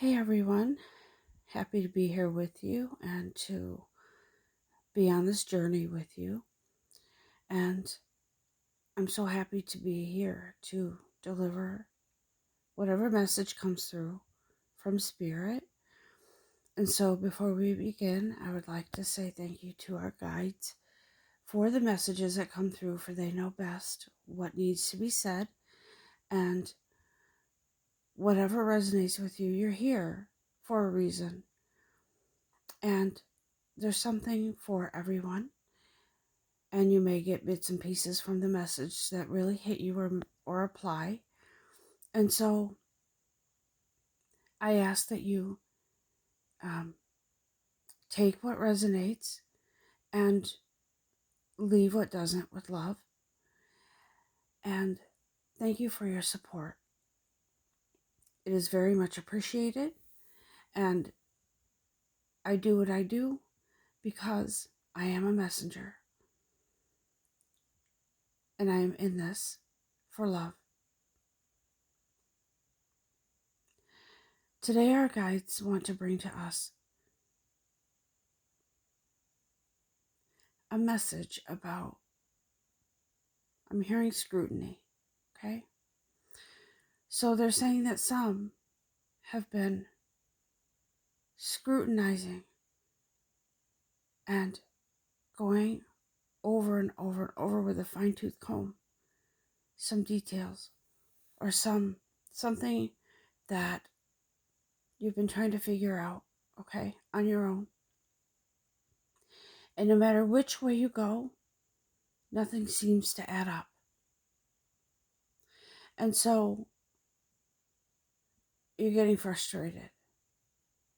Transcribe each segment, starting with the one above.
Hey everyone, happy to be here with you and to be on this journey with you. And I'm so happy to be here to deliver whatever message comes through from Spirit. And so before we begin, I would like to say thank you to our guides for the messages that come through, for they know best what needs to be said. And whatever resonates with you, you're here for a reason. And there's something for everyone. And you may get bits and pieces from the message that really hit you or apply. And so I ask that you take what resonates and leave what doesn't with love. And thank you for your support. It is very much appreciated. And I do what I do because I am a messenger. And I am in this for love. Today, our guides want to bring to us a message about, I'm hearing scrutiny, okay? So they're saying that some have been scrutinizing and going over and over and over with a fine-tooth comb some details or something that you've been trying to figure out, okay, on your own. And no matter which way you go, nothing seems to add up. And so you're getting frustrated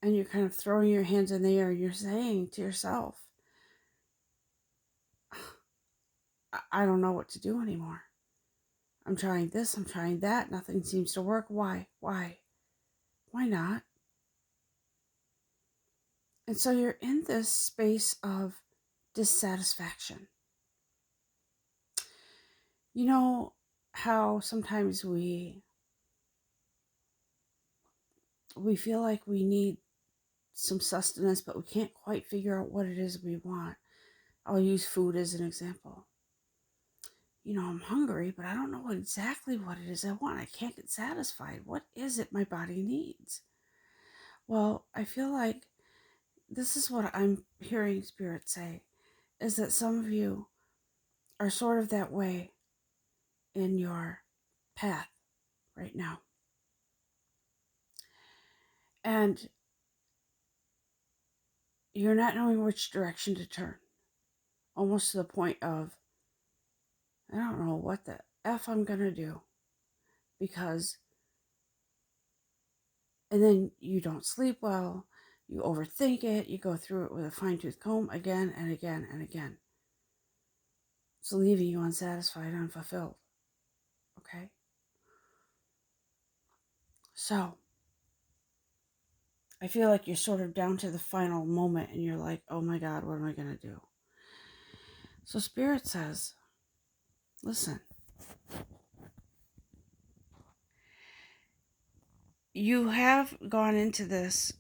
and you're kind of throwing your hands in the air. You're saying to yourself, I don't know what to do anymore. I'm trying this, I'm trying that. Nothing seems to work. Why? Why not? And so you're in this space of dissatisfaction. You know how sometimes we feel like we need some sustenance, but we can't quite figure out what it is we want. I'll use food as an example. I'm hungry, but I don't know exactly what it is I want. I can't get satisfied. What is it my body needs? Well, I feel like this is what I'm hearing Spirit say, is that some of you are sort of that way in your path right now. And you're not knowing which direction to turn. Almost to the point of, I don't know what the F I'm going to do. And then you don't sleep well, you overthink it, you go through it with a fine-tooth comb again and again and again. It's leaving you unsatisfied, unfulfilled. Okay? So, I feel like you're sort of down to the final moment and you're like, oh my God, what am I going to do? So Spirit says, listen, you have gone into this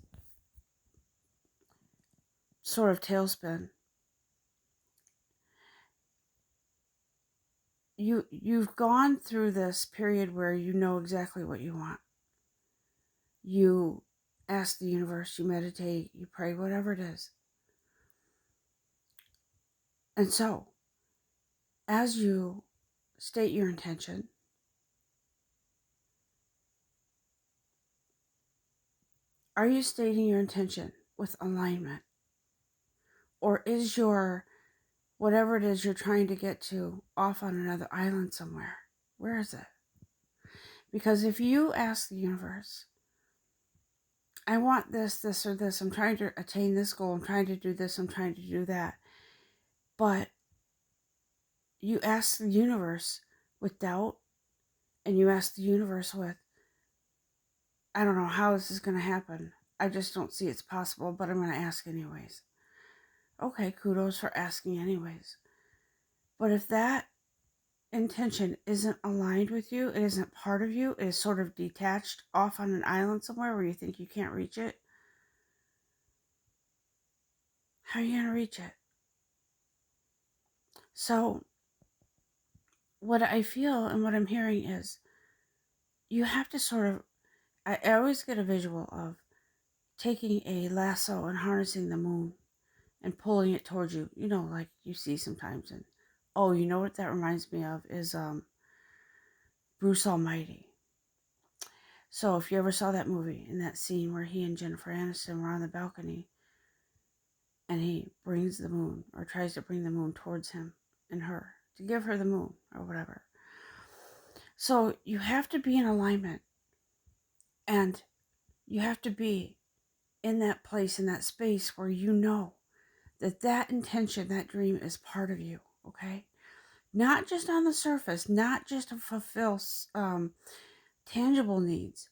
sort of tailspin. You've gone through this period where you know exactly what you want. You ask the universe, you meditate, you pray, whatever it is. And so, as you state your intention, are you stating your intention with alignment? Or is your, whatever it is you're trying to get to, off on another island somewhere? Where is it? Because if you ask the universe, I want this, this, or this, I'm trying to attain this goal, I'm trying to do this, I'm trying to do that, but you ask the universe with doubt, and you ask the universe with, I don't know how this is going to happen. I just don't see it's possible, but I'm going to ask anyways. Okay, kudos for asking anyways. But if that intention isn't aligned with you, it isn't part of you, it is sort of detached off on an island somewhere where you think you can't reach it, how are you going to reach it? So, what I feel and what I'm hearing is you have to sort of, I always get a visual of taking a lasso and harnessing the moon and pulling it towards you, like you see sometimes. And oh, you know what that reminds me of is Bruce Almighty. So if you ever saw that movie, in that scene where he and Jennifer Aniston were on the balcony and he brings the moon, or tries to bring the moon towards him and her, to give her the moon or whatever. So you have to be in alignment, and you have to be in that place, in that space where you know that intention, that dream is part of you, okay? Not just on the surface, not just to fulfill tangible needs,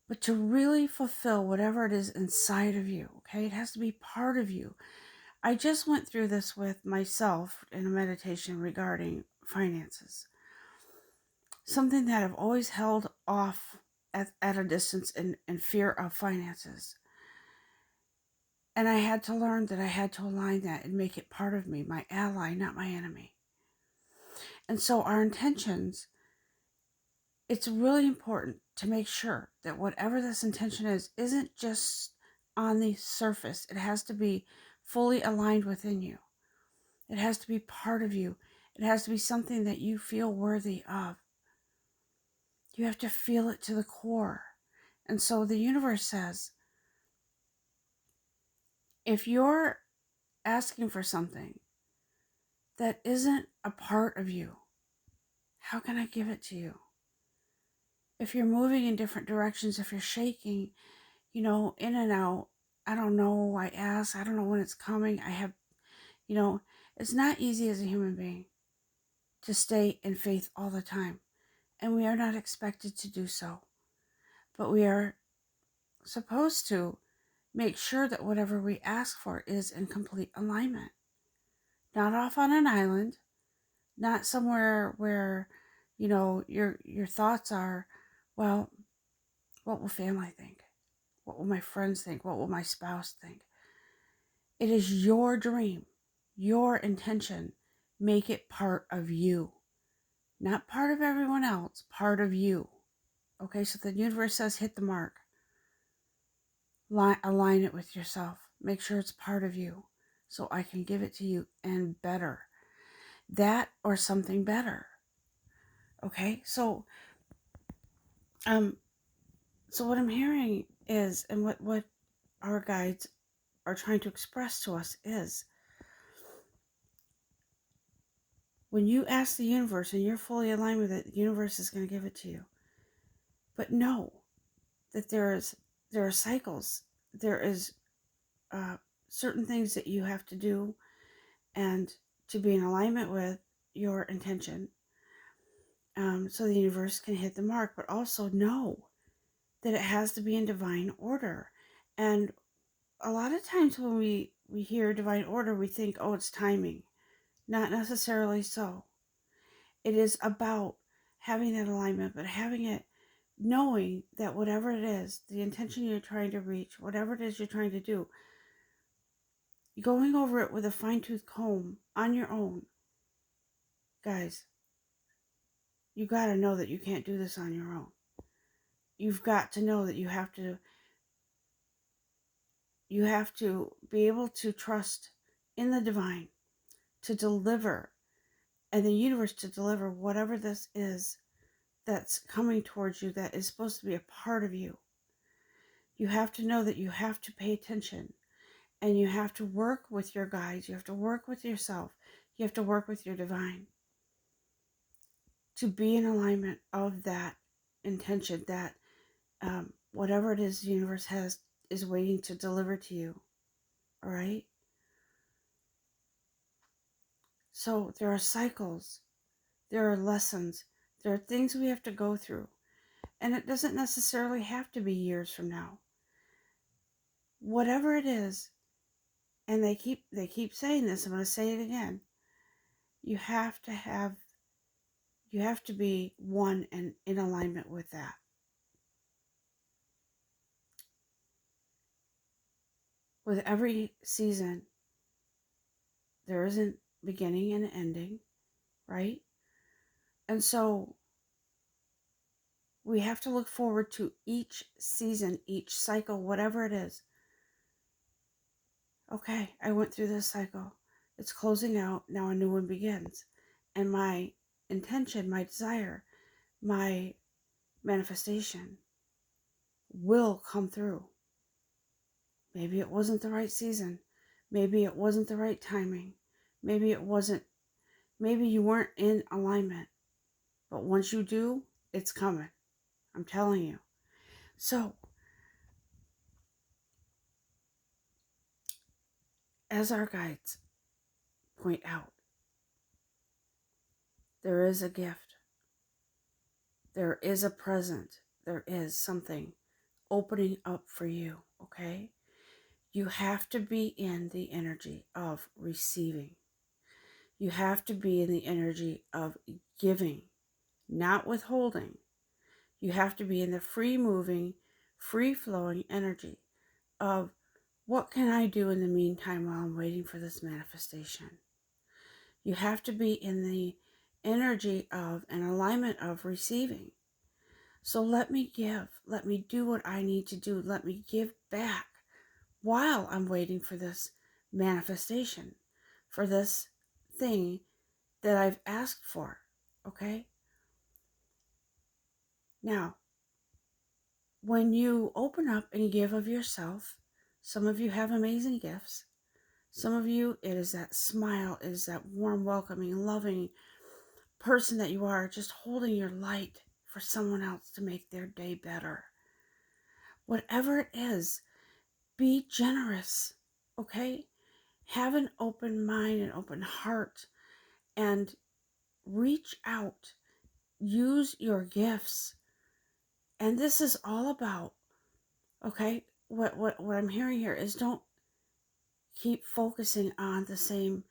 but to really fulfill whatever it is inside of you, okay? It has to be part of you. I just went through this with myself in a meditation regarding finances. Something that I've always held off at a distance in fear of finances. And I had to learn that I had to align that and make it part of me, my ally, not my enemy. And so our intentions, it's really important to make sure that whatever this intention is, isn't just on the surface. It has to be fully aligned within you. It has to be part of you. It has to be something that you feel worthy of. You have to feel it to the core. And so the universe says, if you're asking for something that isn't a part of you, how can I give it to you? If you're moving in different directions, if you're shaking, in and out, I don't know, I ask, I don't know when it's coming. It's not easy as a human being to stay in faith all the time. And we are not expected to do so. But we are supposed to make sure that whatever we ask for is in complete alignment. Not off on an island, not somewhere where, your thoughts are, well, what will family think? What will my friends think? What will my spouse think? It is your dream, your intention. Make it part of you. Not part of everyone else, part of you. Okay, so the universe says hit the mark. Align it with yourself. Make sure it's part of you so I can give it to you and better. That or something better. Okay, so what I'm hearing is, and what our guides are trying to express to us is, when you ask the universe and you're fully aligned with it, the universe is going to give it to you. But know that there are cycles. There is certain things that you have to do, and to be in alignment with your intention, so the universe can hit the mark. But also know that it has to be in divine order. And a lot of times when we hear divine order, we think, oh, it's timing. Not necessarily so. It is about having that alignment, but having it, knowing that whatever it is, the intention you're trying to reach, whatever it is you're trying to do, going over it with a fine-tooth comb on your own, guys, you got to know that you can't do this on your own. You've got to know that you have to be able to trust in the divine to deliver, and the universe to deliver whatever this is that's coming towards you, that is supposed to be a part of you. You have to know that you have to pay attention, and you have to work with your guides. You have to work with yourself. You have to work with your divine to be in alignment of that intention, that whatever it is the universe is waiting to deliver to you. All right? So there are cycles, there are lessons, there are things we have to go through. And it doesn't necessarily have to be years from now. Whatever it is, and they keep saying this, I'm going to say it again. You have to have You have to be one and in alignment with that. With every season, there is a beginning and an ending, right? And so we have to look forward to each season, each cycle, whatever it is. Okay, I went through this cycle. It's closing out. Now a new one begins. And my intention, my desire, my manifestation will come through. Maybe it wasn't the right season. Maybe it wasn't the right timing. Maybe it wasn't, maybe you weren't in alignment. But once you do, it's coming. I'm telling you. So, as our guides point out, there is a gift. There is a present. There is something opening up for you, okay? You have to be in the energy of receiving. You have to be in the energy of giving, not withholding. You have to be in the free moving, free flowing energy of what can I do in the meantime while I'm waiting for this manifestation? You have to be in the energy of an alignment of receiving. So let me give. Let me do what I need to do. Let me give back while I'm waiting for this manifestation, for this thing that I've asked for. Okay? Now, when you open up and give of yourself, some of you have amazing gifts. Some of you, it is that smile, it is that warm, welcoming, loving person that you are, just holding your light for someone else to make their day better. Whatever it is, be generous, okay? Have an open mind, an open heart, and reach out. Use your gifts. And this is all about, okay? What I'm hearing here is don't keep focusing on the same.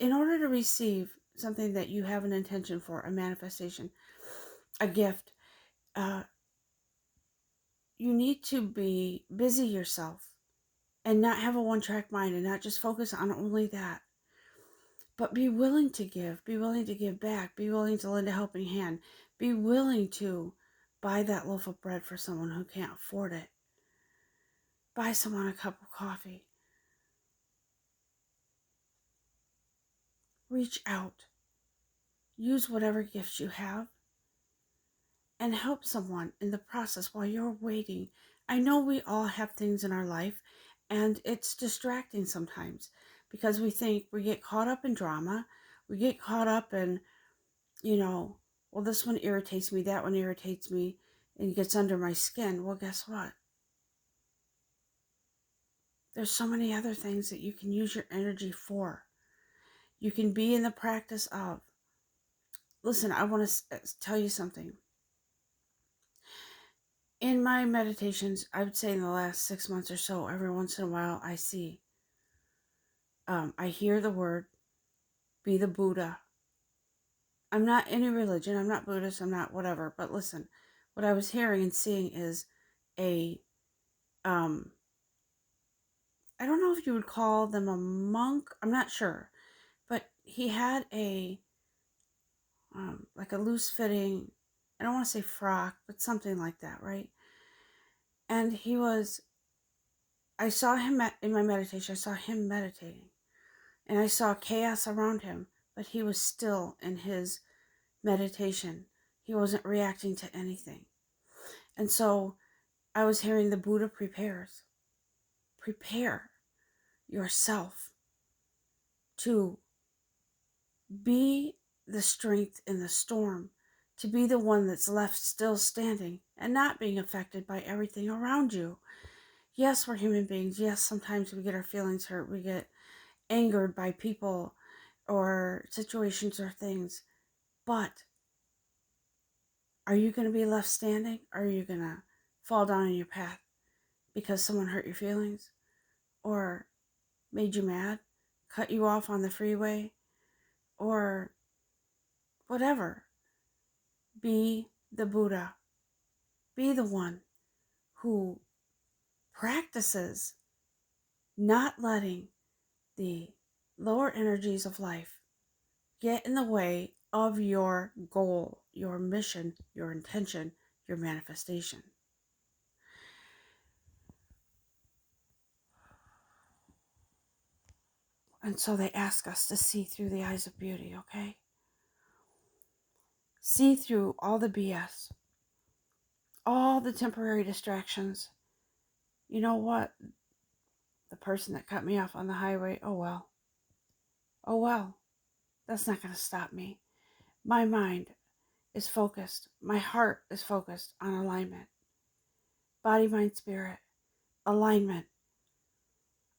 In order to receive something that you have an intention for, a manifestation, a gift, you need to be busy yourself and not have a one-track mind and not just focus on only that. But be willing to give back, be willing to lend a helping hand, be willing to buy that loaf of bread for someone who can't afford it, buy someone a cup of coffee. Reach out, use whatever gifts you have, and help someone in the process while you're waiting. I know we all have things in our life, and it's distracting sometimes because we get caught up in drama, we get caught up in, well, this one irritates me, that one irritates me, and it gets under my skin. Well, guess what? There's so many other things that you can use your energy for. You can be in the practice of, listen, I want to tell you something. In my meditations, I would say in the last 6 months or so, every once in a while, I hear the word, be the Buddha. I'm not any religion, I'm not Buddhist, I'm not whatever, but listen, what I was hearing and seeing is a, I don't know if you would call them a monk, I'm not sure, but he had like a loose fitting, I don't want to say frock, but something like that, right? And I saw him in my meditation, I saw him meditating, and I saw chaos around him, but he was still in his meditation. He wasn't reacting to anything. And so I was hearing the Buddha prepares. Prepare yourself to be the strength in the storm, to be the one that's left still standing and not being affected by everything around you. Yes, we're human beings. Yes, sometimes we get our feelings hurt. We get angered by people or situations or things. But are you going to be left standing? Or are you going to fall down in your path because someone hurt your feelings or made you mad, cut you off on the freeway, or whatever? Be the Buddha. Be the one who practices not letting the lower energies of life get in the way of your goal, your mission, your intention, your manifestation. And so they ask us to see through the eyes of beauty, okay? See through all the BS, all the temporary distractions. You know what? The person that cut me off on the highway, oh well. Oh well. That's not going to stop me. My mind is focused. My heart is focused on alignment. Body, mind, spirit. Alignment.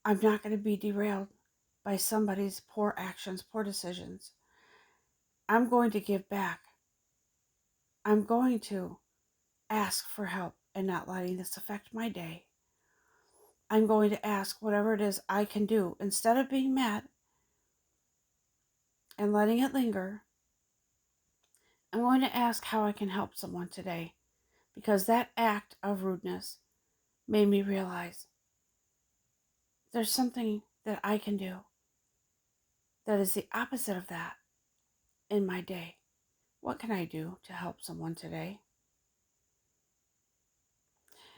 I'm not going to be derailed by somebody's poor actions, poor decisions. I'm going to give back. I'm going to ask for help and not letting this affect my day. I'm going to ask whatever it is I can do. Instead of being mad and letting it linger, I'm going to ask how I can help someone today, because that act of rudeness made me realize there's something that I can do that is the opposite of that in my day. What can I do to help someone today?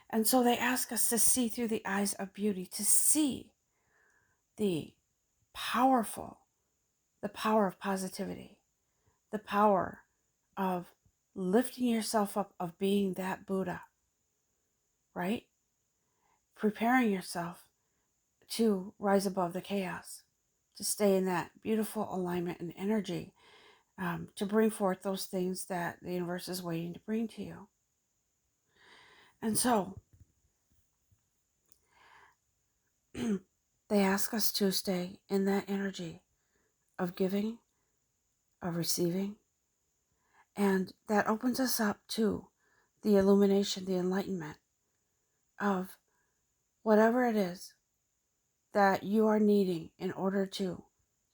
And so they ask us to see through the eyes of beauty, to see the powerful, the power of positivity, the power of lifting yourself up, of being that Buddha, right? Preparing yourself to rise above the chaos, to stay in that beautiful alignment and energy, to bring forth those things that the universe is waiting to bring to you. And so they ask us to stay in that energy of giving, of receiving, and that opens us up to the illumination, the enlightenment of whatever it is that you are needing in order to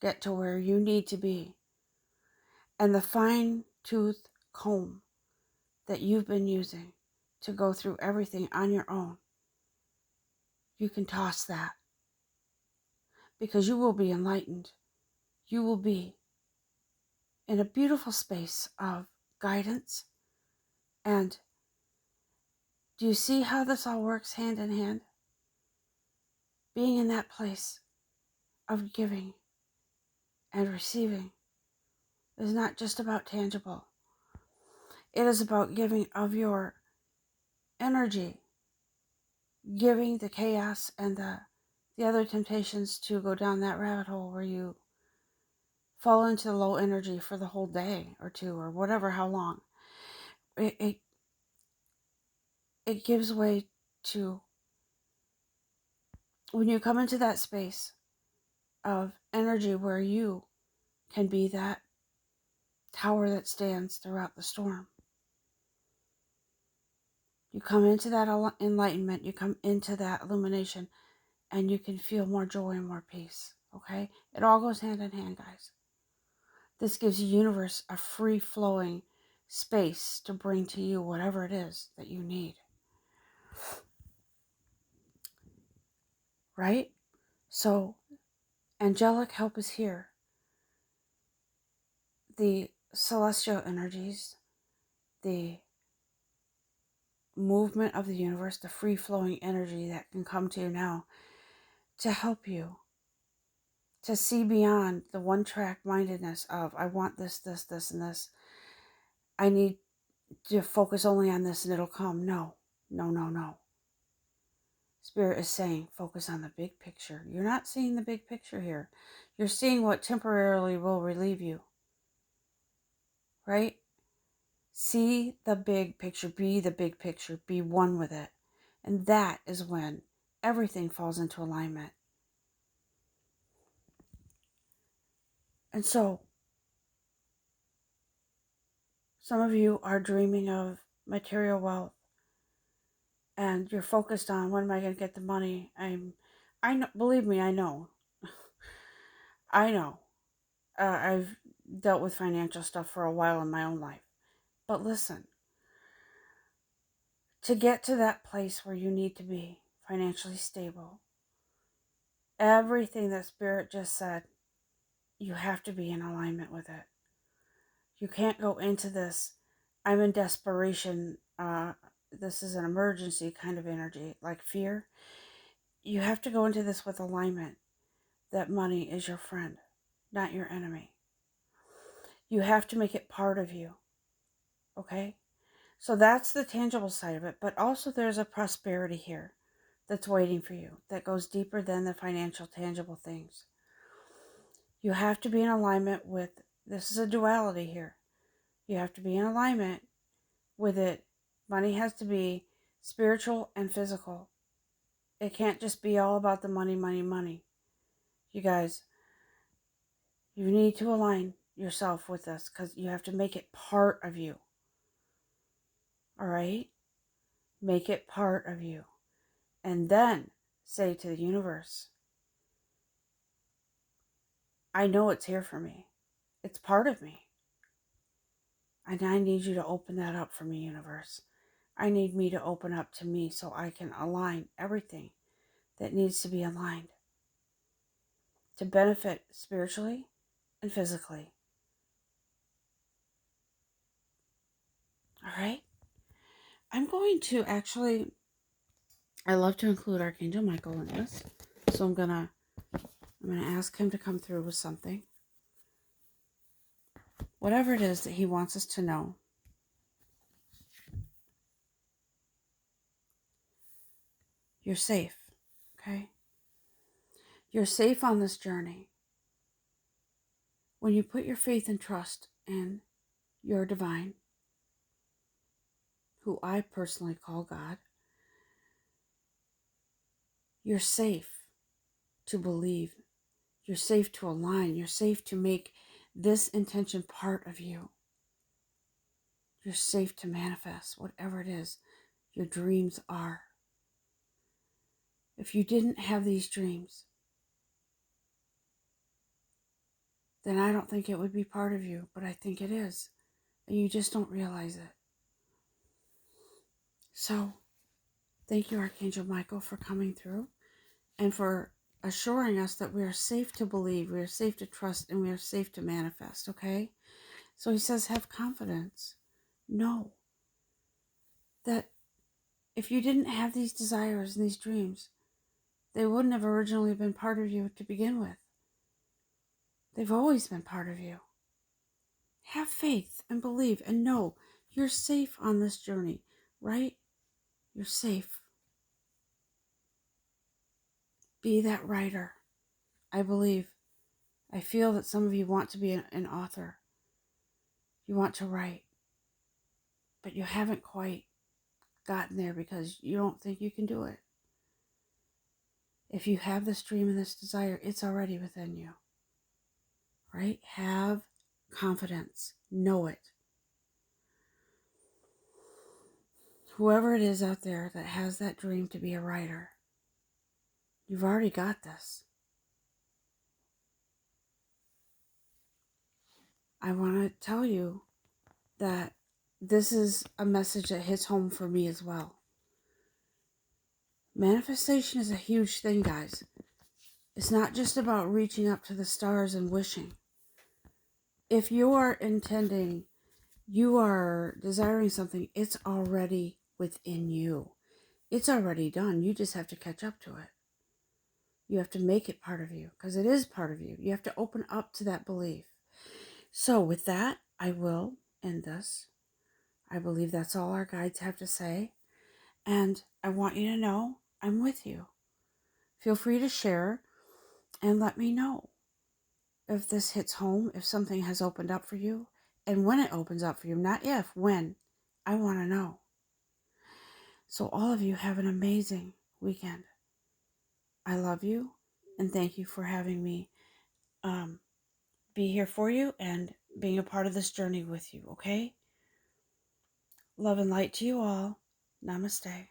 get to where you need to be. And the fine tooth comb that you've been using to go through everything on your own, you can toss that, because you will be enlightened. You will be in a beautiful space of guidance. And do you see how this all works hand in hand? Being in that place of giving and receiving is not just about tangible. It is about giving of your energy, giving the chaos and the other temptations to go down that rabbit hole where you fall into low energy for the whole day or two or whatever, how long. It gives way to, when you come into that space of energy where you can be that tower that stands throughout the storm. You come into that enlightenment, you come into that illumination, and you can feel more joy and more peace, okay? It all goes hand in hand, guys. This gives the universe a free-flowing space to bring to you whatever it is that you need. Right? So, angelic help is here. The celestial energies, the movement of the universe, the free-flowing energy that can come to you now to help you to see beyond the one-track mindedness of, I want this, this, this, and this. I need to focus only on this and it'll come. No, no, no, no. Spirit is saying, focus on the big picture. You're not seeing the big picture here. You're seeing what temporarily will relieve you. Right? See the big picture. Be the big picture. Be one with it. And that is when everything falls into alignment. And so, some of you are dreaming of material wealth. And you're focused on, when am I going to get the money? I know, believe me, I know. I know. I've dealt with financial stuff for a while in my own life. But listen, to get to that place where you need to be financially stable, everything that Spirit just said, you have to be in alignment with it. You can't go into this, I'm in desperation, this is an emergency kind of energy, like fear. You have to go into this with alignment that money is your friend, not your enemy. You have to make it part of you, okay? So that's the tangible side of it, but also there's a prosperity here that's waiting for you that goes deeper than the financial, tangible things. You have to be in alignment with, this is a duality here. You have to be in alignment with it. Money has to be spiritual and physical. It can't just be all about the money, money, money. You guys, you need to align yourself with this because you have to make it part of you. All right? Make it part of you. And then say to the universe, I know it's here for me. It's part of me. And I need you to open that up for me, universe. I need me to open up to me so I can align everything that needs to be aligned to benefit spiritually and physically. All right? I'm going to actually, I love to include Archangel Michael in this. So I'm gonna ask him to come through with something. Whatever it is that he wants us to know. You're safe, okay? You're safe on this journey. When you put your faith and trust in your divine, who I personally call God, you're safe to believe. You're safe to align. You're safe to make this intention part of you. You're safe to manifest whatever it is your dreams are. If you didn't have these dreams, then I don't think it would be part of you, but I think it is. And you just don't realize it. So, thank you, Archangel Michael, for coming through and for assuring us that we are safe to believe, we are safe to trust, and we are safe to manifest, okay? So he says, have confidence. Know that if you didn't have these desires and these dreams, they wouldn't have originally been part of you to begin with. They've always been part of you. Have faith and believe and know you're safe on this journey, right? You're safe. Be that writer. I believe. I feel that some of you want to be an author. You want to write, but you haven't quite gotten there because you don't think you can do it. If you have this dream and this desire, it's already within you, right? Have confidence. Know it. Whoever it is out there that has that dream to be a writer, you've already got this. I want to tell you that this is a message that hits home for me as well. Manifestation is a huge thing, guys. It's not just about reaching up to the stars and wishing. If you are intending, you are desiring something, it's already within you. It's already done. You just have to catch up to it. You have to make it part of you because it is part of you. You have to open up to that belief. So with that, I will end this. I believe that's all our guides have to say. And I want you to know I'm with you. Feel free to share and let me know if this hits home, if something has opened up for you, and when it opens up for you. Not if, when. I want to know. So all of you have an amazing weekend. I love you, and thank you for having me be here for you and being a part of this journey with you, okay? Love and light to you all. Namaste.